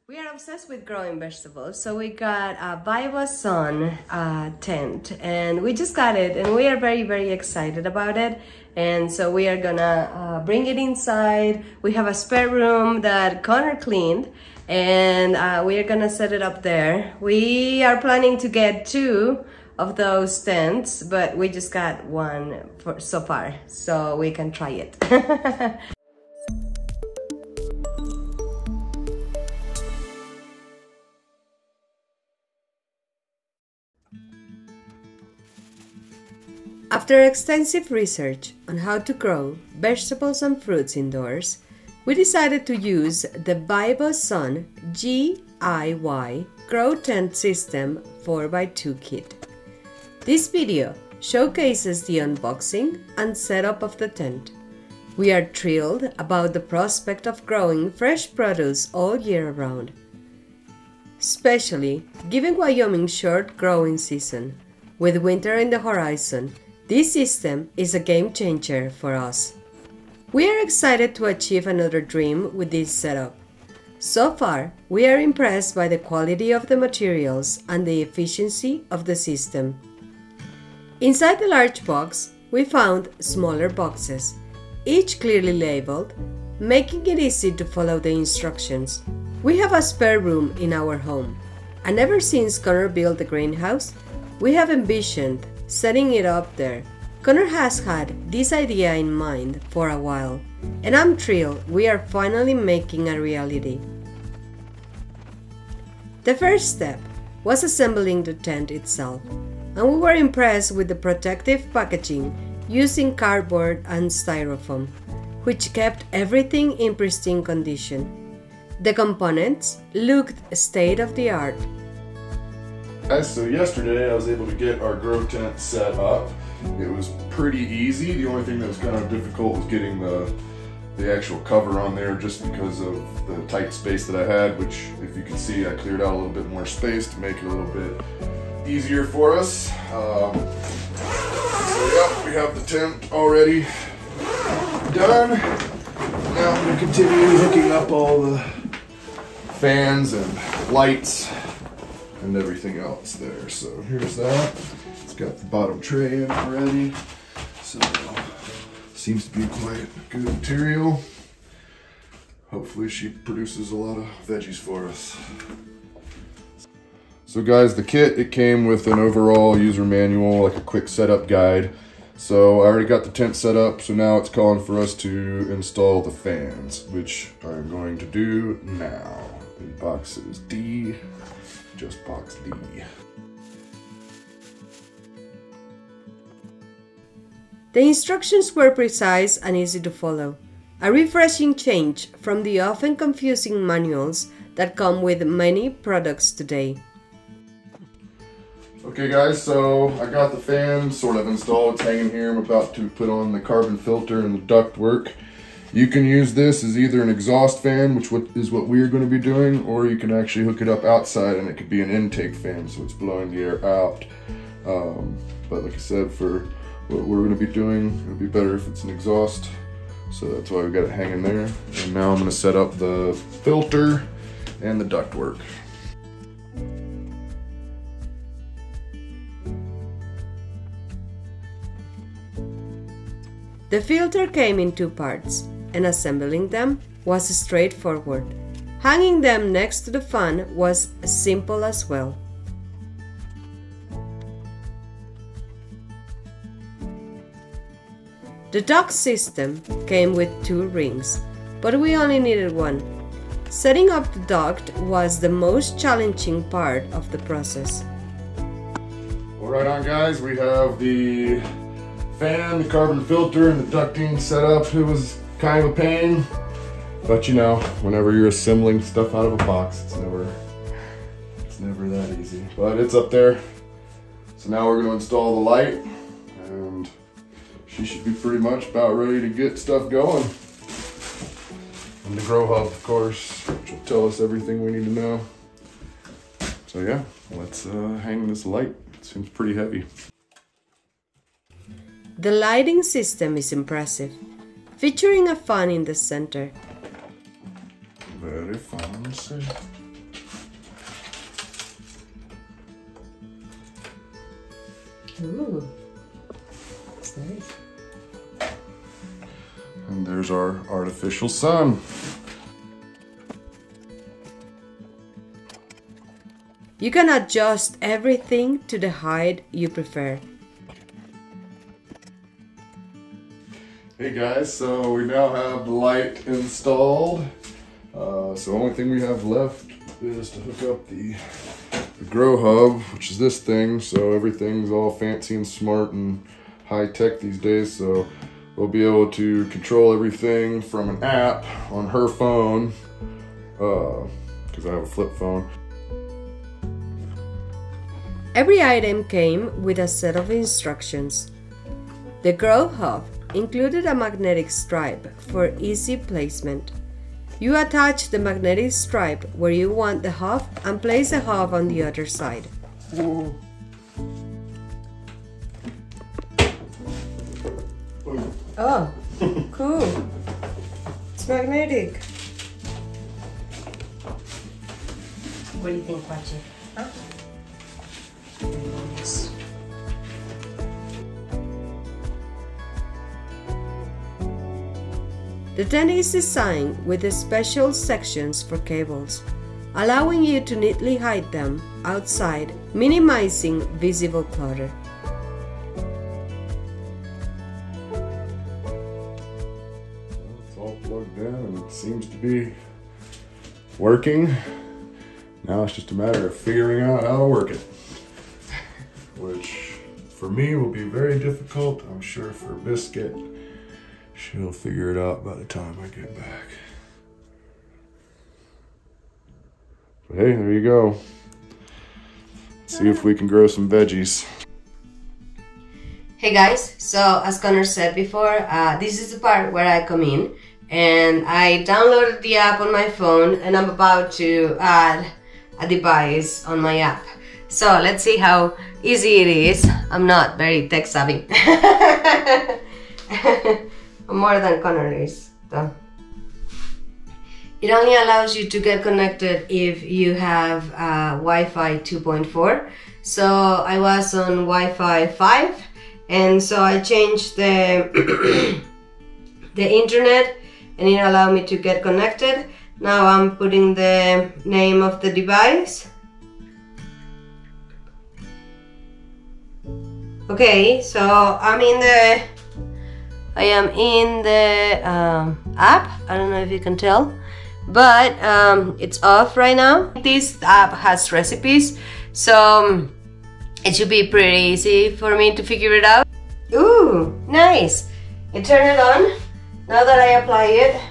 We are obsessed with growing vegetables, so we got a VivoSun tent, and we just got it, and we are very excited about it. And so we are gonna bring it inside. We have a spare room that Connor cleaned, and we are gonna set it up there. We are planning to get 2 of those tents, but we just got 1 so far, so we can try it. After extensive research on how to grow vegetables and fruits indoors, we decided to use the VivoSun GIY Grow Tent System 4x2 kit. This video showcases the unboxing and setup of the tent. We are thrilled about the prospect of growing fresh produce all year round, especially given Wyoming's short growing season. With winter in the horizon, this system is a game changer for us. We are excited to achieve another dream with this setup. So far, we are impressed by the quality of the materials and the efficiency of the system. Inside the large box, we found smaller boxes, each clearly labeled, making it easy to follow the instructions. We have a spare room in our home, and ever since Connor built the greenhouse, we have envisioned setting it up there. Connor has had this idea in mind for a while, and I'm thrilled we are finally making a reality. The first step was assembling the tent itself, and we were impressed with the protective packaging using cardboard and styrofoam, which kept everything in pristine condition. The components looked state-of-the-art. So yesterday I was able to get our grow tent set up. It was pretty easy. The only thing that was kind of difficult was getting the actual cover on there, just because of the tight space that I had, which if you can see I cleared out a little bit more space to make it a little bit easier for us. So yeah, we have the tent already done. Now I'm going to continue hooking up all the fans and lights and everything else there. So here's that. It's got the bottom tray in already. So seems to be quite good material. Hopefully she produces a lot of veggies for us. So guys, the kit, it came with an overall user manual, like a quick setup guide. So I already got the tent set up, so now it's calling for us to install the fans, which I'm going to do now. In boxes D. Just box D. The instructions were precise and easy to follow, a refreshing change from the often confusing manuals that come with many products today. Okay guys, so I got the fan sort of installed. It's hanging here. I'm about to put on the carbon filter and the duct work. You can use this as either an exhaust fan, which is what we're going to be doing, or you can actually hook it up outside and it could be an intake fan, so it's blowing the air out. But like I said, for what we're going to be doing, it'll be better if it's an exhaust. So that's why we got it hanging there. And now I'm going to set up the filter and the duct work. The filter came in 2 parts, and assembling them was straightforward. Hanging them next to the fan was simple as well. The duct system came with 2 rings, but we only needed 1. Setting up the duct was the most challenging part of the process. Well, right on guys, we have the fan, the carbon filter, and the ducting set up. It was kind of a pain, but you know, whenever you're assembling stuff out of a box, it's never that easy. But it's up there. So now we're going to install the light, and she should be pretty much about ready to get stuff going. And the grow hub, of course, which will tell us everything we need to know. So yeah, let's hang this light. It seems pretty heavy. The lighting system is impressive, featuring a fan in the center. Very fancy. Ooh, that's nice. And there's our artificial sun. You can adjust everything to the height you prefer. Hey guys, so we now have the light installed. So the only thing we have left is to hook up the grow hub, which is this thing. So everything's all fancy and smart and high tech these days. So we'll be able to control everything from an app on her phone, because I have a flip phone. Every item came with a set of instructions. The grow hub included a magnetic stripe for easy placement. You attach the magnetic stripe where you want the hub and place the hub on the other side. Oh, cool. It's magnetic. What do you think, Pachi? Huh? Yes. The tent is designed with special sections for cables, allowing you to neatly hide them outside, minimizing visible clutter. It's all plugged in and it seems to be working. Now it's just a matter of figuring out how to work it, which for me will be very difficult. I'm sure for Biscuit, she'll figure it out by the time I get back. But hey, there you go. Let's see if we can grow some veggies. Hey guys, so as Connor said before, this is the part where I come in and I downloaded the app on my phone and I'm about to add a device on my app. So let's see how easy it is. I'm not very tech savvy. More than Connor is, though. It only allows you to get connected if you have Wi-Fi 2.4. So I was on Wi-Fi 5, and so I changed the the internet, and it allowed me to get connected. Now I'm putting the name of the device. Okay, so I am in the app. I don't know if you can tell, but it's off right now. This app has recipes, so it should be pretty easy for me to figure it out. Ooh, nice! I turn it on. Now that I apply it,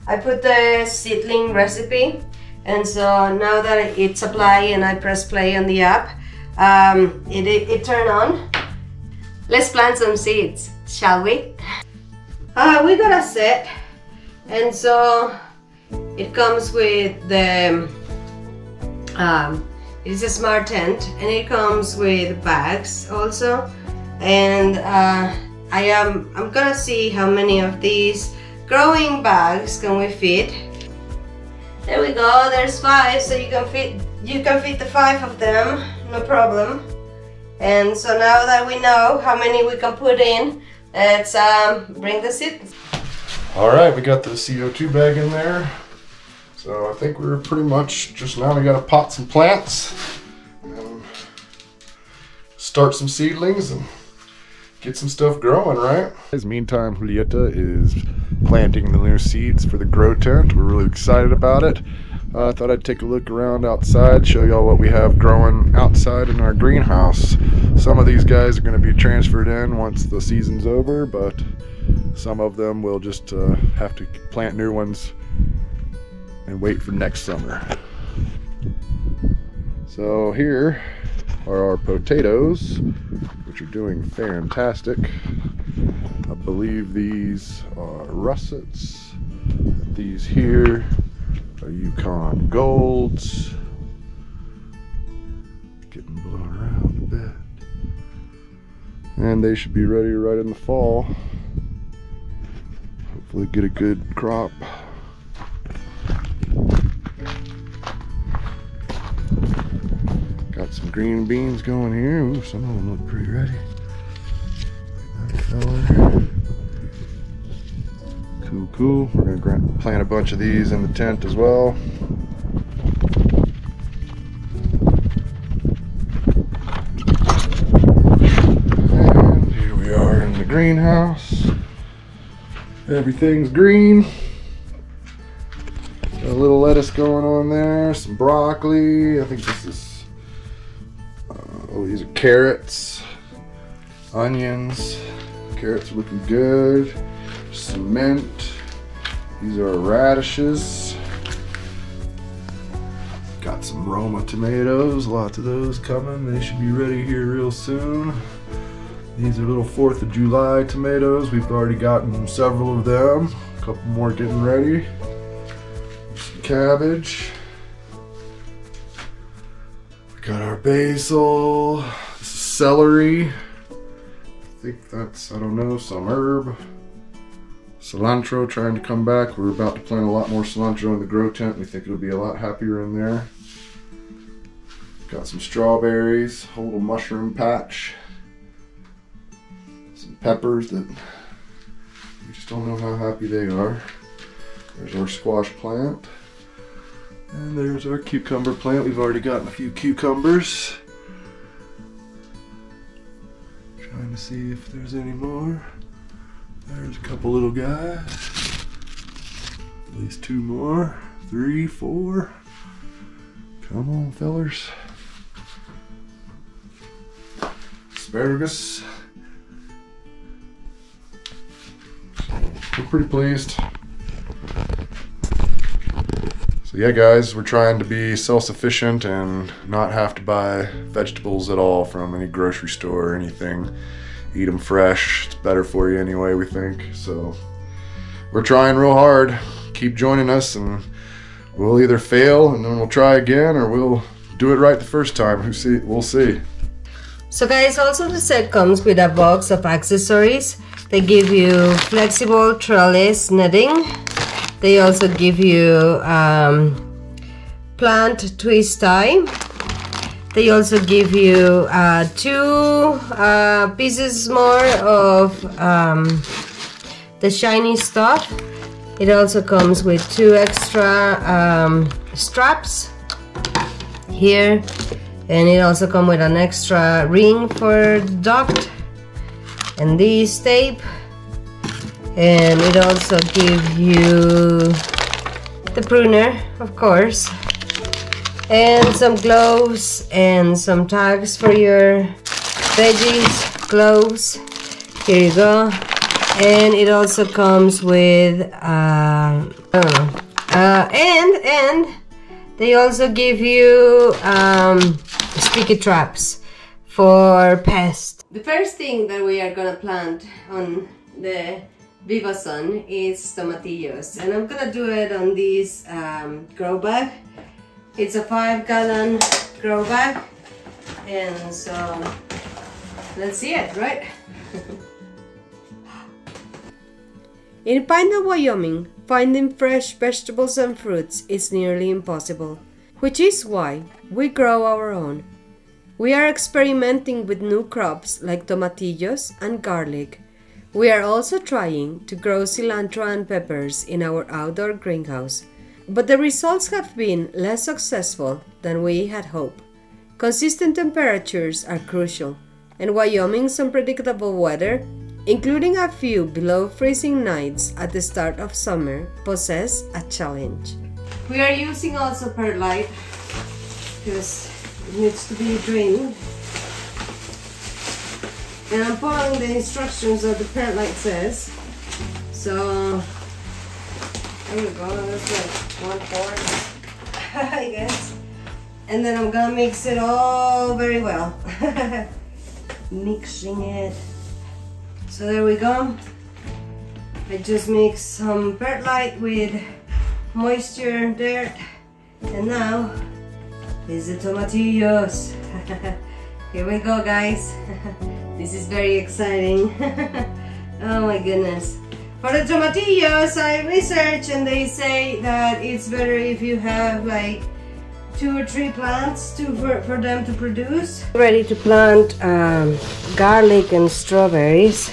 I put the seedling recipe, and so now that it's applied and I press play on the app, it turned on. Let's plant some seeds, shall we? We got a set, and so it comes with the it's a smart tent, and it comes with bags also, and I'm gonna see how many of these growing bags can we fit. There we go, there's 5, so you can fit the 5 of them, no problem. And so now that we know how many we can put in, let's bring the seeds. Alright, we got the CO2 bag in there. So I think we're pretty much just now we gotta pot some plants and start some seedlings and get some stuff growing, right? Meantime, Julieta is planting the new seeds for the grow tent. We're really excited about it. I thought I'd take a look around outside, show y'all what we have growing outside in our greenhouse. Some of these guys are going to be transferred in once the season's over, but some of them will just have to plant new ones and wait for next summer. So here are our potatoes, which are doing fantastic. I believe these are russets. These here are Yukon Golds. Getting blown around a bit. And they should be ready right in the fall. Hopefully get a good crop. Got some green beans going here. Ooh, some of them look pretty ready. color. Cool, cool. We're gonna plant a bunch of these in the tent as well. And here we are in the greenhouse. Everything's green. Got a little lettuce going on there, some broccoli. I think this is, oh, these are carrots, onions. Carrots are looking good. Some mint. These are radishes. Got some Roma tomatoes, lots of those coming. They should be ready here real soon. These are little 4th of July tomatoes. We've already gotten several of them. A couple more getting ready. Some cabbage. We got our basil. This is celery. I think that's, I don't know, some herb. Cilantro trying to come back. We're about to plant a lot more cilantro in the grow tent. We think it'll be a lot happier in there. Got some strawberries, a little mushroom patch. Some peppers that we just don't know how happy they are. There's our squash plant. And there's our cucumber plant. We've already gotten a few cucumbers. Trying to see if there's any more. There's a couple little guys. At least 2 more. 3, 4. Come on, fellers. Asparagus. We're pretty pleased. So yeah, guys, we're trying to be self-sufficient and not have to buy vegetables at all from any grocery store or anything. Eat them fresh. It's better for you anyway, we think. So we're trying real hard. Keep joining us and we'll either fail and then we'll try again, or we'll do it right the first time. We'll see. So guys, also the set comes with a box of accessories. They give you flexible trellis netting. They also give you plant twist tie. They also give you 2 pieces more of the shiny stuff. It also comes with 2 extra straps here, and it also comes with an extra ring for the duct, and this tape, and it also gives you the pruner, of course, and some gloves and some tags for your veggies, gloves. Here you go. And it also comes with I don't know, and they also give you sticky traps for pests. The first thing that we are gonna plant on the VivoSun is tomatillos, and I'm gonna do it on this grow bag. It's a 5-gallon grow bag, and so let's see it, right? In Pineville, Wyoming, finding fresh vegetables and fruits is nearly impossible, which is why we grow our own. We are experimenting with new crops like tomatillos and garlic. We are also trying to grow cilantro and peppers in our outdoor greenhouse, but the results have been less successful than we had hoped. Consistent temperatures are crucial, and Wyoming's unpredictable weather, including a few below freezing nights at the start of summer, poses a challenge. We are using also perlite because it needs to be drained. And I'm following the instructions that the perlite says. So there we go, that's like 1/4, I guess. And then I'm gonna mix it all very well. Mixing it. So there we go. I just mix some perlite with moisture, dirt, and now is the tomatillos. Here we go, guys. This is very exciting. Oh my goodness. For the tomatillos, I researched and they say that it's better if you have like 2 or 3 plants for them to produce. Ready to plant garlic and strawberries.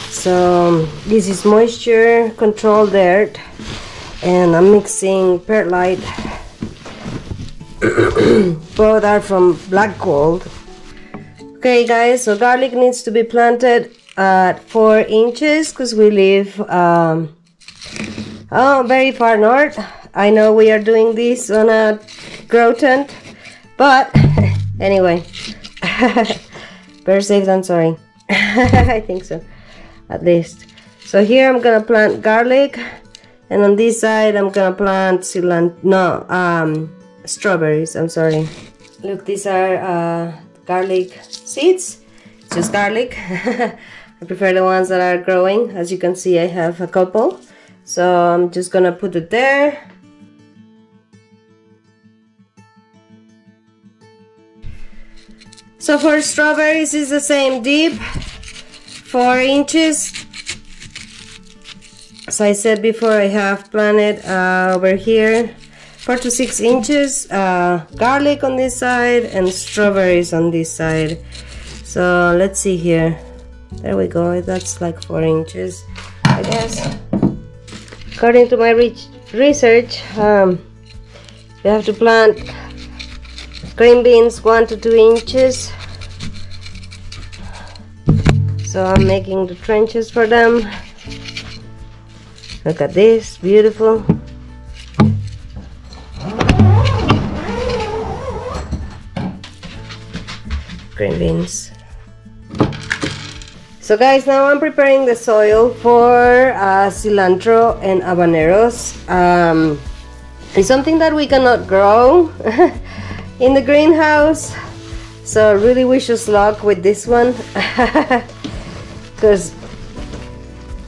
So this is moisture controlled dirt, and I'm mixing perlite. Both are from black gold. Okay guys, so garlic needs to be planted at 4 inches because we live very far north. I know we are doing this on a grow tent, but anyway, better safe than sorry. I think so, at least. So here I'm gonna plant garlic, and on this side I'm gonna plant strawberries. I'm sorry. Look, these are garlic seeds, just garlic. I prefer the ones that are growing. As you can see, I have a couple, so I'm just gonna put it there. So for strawberries is the same deep, 4 inches. As I said before, I have planted over here 4 to 6 inches, garlic on this side and strawberries on this side. So let's see here. There we go, that's like 4 inches, I guess. According to my research, you have to plant green beans 1 to 2 inches. So I'm making the trenches for them. Look at this, beautiful. Green beans. So guys, now I'm preparing the soil for cilantro and habaneros. It's something that we cannot grow in the greenhouse, so really wish us luck with this one. Because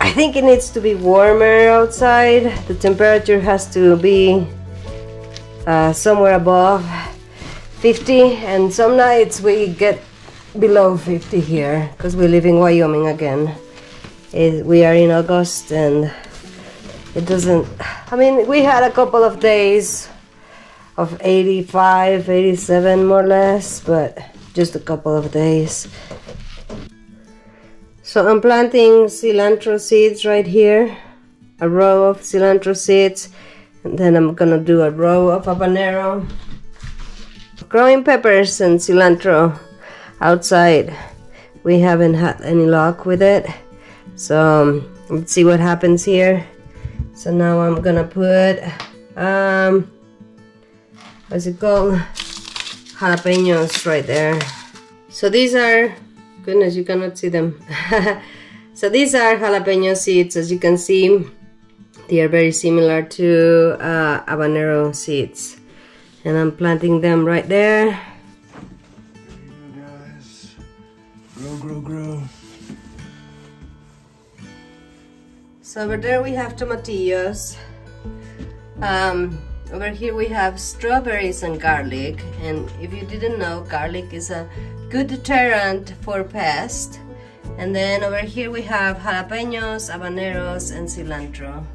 I think it needs to be warmer outside. The temperature has to be somewhere above 50, and some nights we get below 50 here because we live in Wyoming again. We are in August and it doesn't, I mean, we had a couple of days of 85, 87 more or less, but just a couple of days. So I'm planting cilantro seeds right here, a row of cilantro seeds, and then I'm gonna do a row of habanero. Growing peppers and cilantro outside, we haven't had any luck with it, so let's see what happens here. So now I'm gonna put what's it called, jalapenos right there. So these are, goodness, you cannot see them. So these are jalapeno seeds. As you can see, they are very similar to habanero seeds, and I'm planting them right there. Grow. So over there we have tomatillos. Over here we have strawberries and garlic, and if you didn't know, garlic is a good deterrent for pests. And then over here we have jalapenos, habaneros, and cilantro.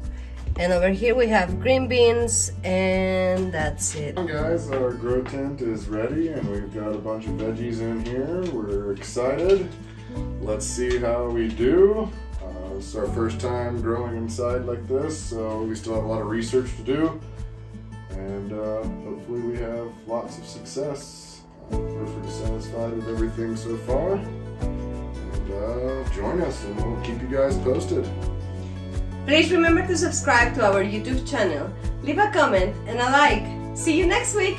And over here we have green beans, and that's it. Hey guys, our grow tent is ready and we've got a bunch of veggies in here. We're excited. Let's see how we do. This is our first time growing inside like this, so we still have a lot of research to do. And hopefully we have lots of success. We're pretty satisfied with everything so far. And join us and we'll keep you guys posted. Please remember to subscribe to our YouTube channel, leave a comment and a like. See you next week!